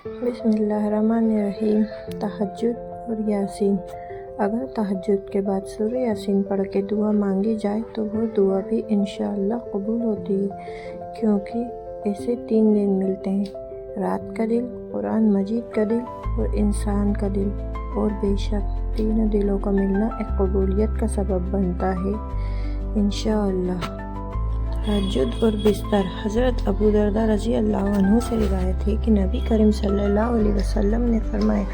بسم اللہ الرحمن الرحیم۔ تہجد اور یاسین۔ اگر تہجد کے بعد سورہ یاسین پڑھ کے دعا مانگی جائے تو وہ دعا بھی انشاءاللہ قبول ہوتی ہے، کیونکہ اسے 3 دن ملتے ہیں: رات کا دل، قرآن مجید کا دل اور انسان کا دل، اور بے شک تینوں دلوں کا ملنا ایک قبولیت کا سبب بنتا ہے انشاءاللہ۔ تہجد اور بستر۔ حضرت ابو درداء رضی اللہ عنہ سے روایت ہے کہ نبی کریم صلی اللہ علیہ وسلم نے فرمایا،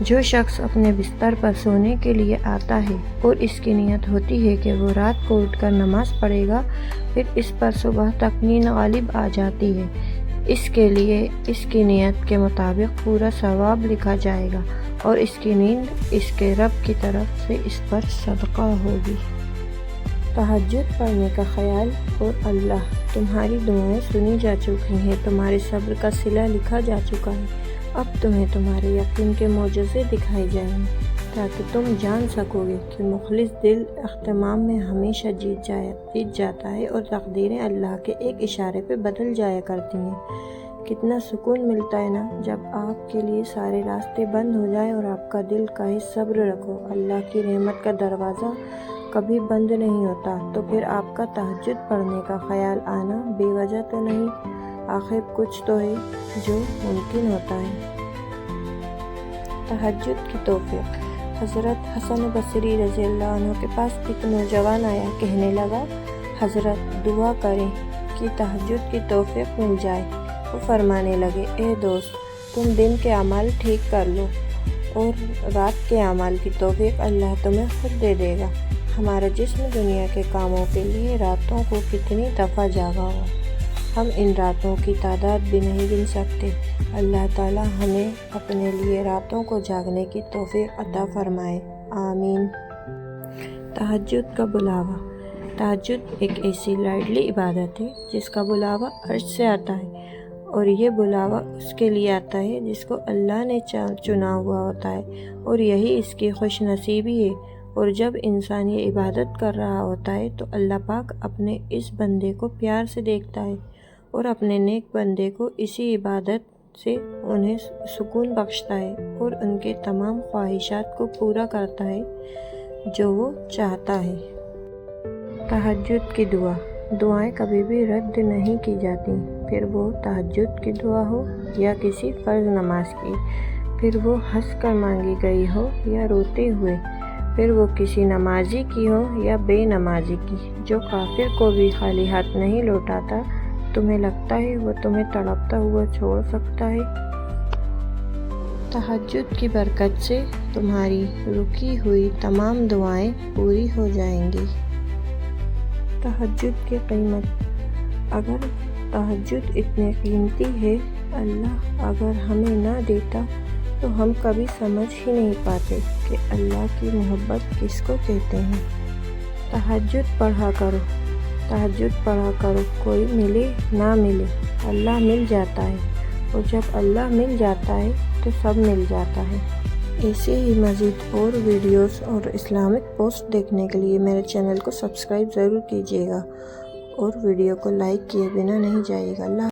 جو شخص اپنے بستر پر سونے کے لیے آتا ہے اور اس کی نیت ہوتی ہے کہ وہ رات کو اٹھ کر نماز پڑھے گا، پھر اس پر صبح تک نیند غالب آ جاتی ہے، اس کے لیے اس کی نیت کے مطابق پورا ثواب لکھا جائے گا اور اس کی نیند اس کے رب کی طرف سے اس پر صدقہ ہوگی۔ تہجد پڑھنے کا خیال۔ اور اللہ، تمہاری دعائیں سنی جا چکی ہیں، تمہارے صبر کا صلہ لکھا جا چکا ہے، اب تمہیں تمہارے یقین کے معجزے دکھائے جائیں گے تاکہ تم جان سکو گے کہ مخلص دل اختتام میں ہمیشہ جیت جاتا ہے اور تقدیریں اللہ کے ایک اشارے پہ بدل جایا کرتی ہیں۔ کتنا سکون ملتا ہے نا جب آپ کے لیے سارے راستے بند ہو جائیں اور آپ کا دل کہے صبر رکھو، اللہ کی رحمت کا دروازہ کبھی بند نہیں ہوتا۔ تو پھر آپ کا تہجد پڑھنے کا خیال آنا بے وجہ تو نہیں، آخر کچھ تو ہے جو ممکن ہوتا ہے۔ تہجد کی توفیق۔ حضرت حسن بصری رضی اللہ عنہ کے پاس ایک نوجوان آیا، کہنے لگا، حضرت دعا کریں کہ تہجد کی توفیق مل جائے۔ وہ فرمانے لگے، اے دوست، تم دن کے اعمال ٹھیک کر لو اور رات کے اعمال کی توفیق اللہ تمہیں خود دے دے گا۔ ہمارا جسم دنیا کے کاموں کے لیے راتوں کو کتنی دفعہ جاگا ہو، ہم ان راتوں کی تعداد بھی نہیں گن سکتے۔ اللہ تعالی ہمیں اپنے لیے راتوں کو جاگنے کی توفیق عطا فرمائے، آمین۔ تہجد کا بلاوا۔ تہجد ایک ایسی لاڈلی عبادت ہے جس کا بلاوا عرش سے آتا ہے، اور یہ بلاوا اس کے لیے آتا ہے جس کو اللہ نے چنا ہوا ہوتا ہے، اور یہی اس کی خوش نصیبی ہے۔ اور جب انسان یہ عبادت کر رہا ہوتا ہے تو اللہ پاک اپنے اس بندے کو پیار سے دیکھتا ہے اور اپنے نیک بندے کو اسی عبادت سے انہیں سکون بخشتا ہے اور ان کے تمام خواہشات کو پورا کرتا ہے جو وہ چاہتا ہے۔ تہجد کی دعا۔ دعائیں کبھی بھی رد نہیں کی جاتی، پھر وہ تہجد کی دعا ہو یا کسی فرض نماز کی، پھر وہ ہنس کر مانگی گئی ہو یا روتے ہوئے، پھر وہ کسی نمازی کی ہو یا بے نمازی کی۔ جو کافر کو بھی خالی ہاتھ نہیں لوٹاتا، تمہیں لگتا ہے وہ تمہیں تڑپتا ہوا چھوڑ سکتا ہے؟ تہجد کی برکت سے تمہاری رکی ہوئی تمام دعائیں پوری ہو جائیں گی۔ تہجد کی قیمت۔ اگر تہجد اتنی قیمتی ہے، اللہ اگر ہمیں نہ دیتا تو ہم کبھی سمجھ ہی نہیں پاتے کہ اللہ کی محبت کس کو کہتے ہیں۔ تہجد پڑھا کرو، تہجد پڑھا کرو، کوئی ملے نہ ملے، اللہ مل جاتا ہے، اور جب اللہ مل جاتا ہے تو سب مل جاتا ہے۔ ایسے ہی مزید اور ویڈیوز اور اسلامک پوسٹ دیکھنے کے لیے میرے چینل کو سبسکرائب ضرور کیجیے گا اور ویڈیو کو لائک کیے بنا نہیں جائے گا۔ اللہ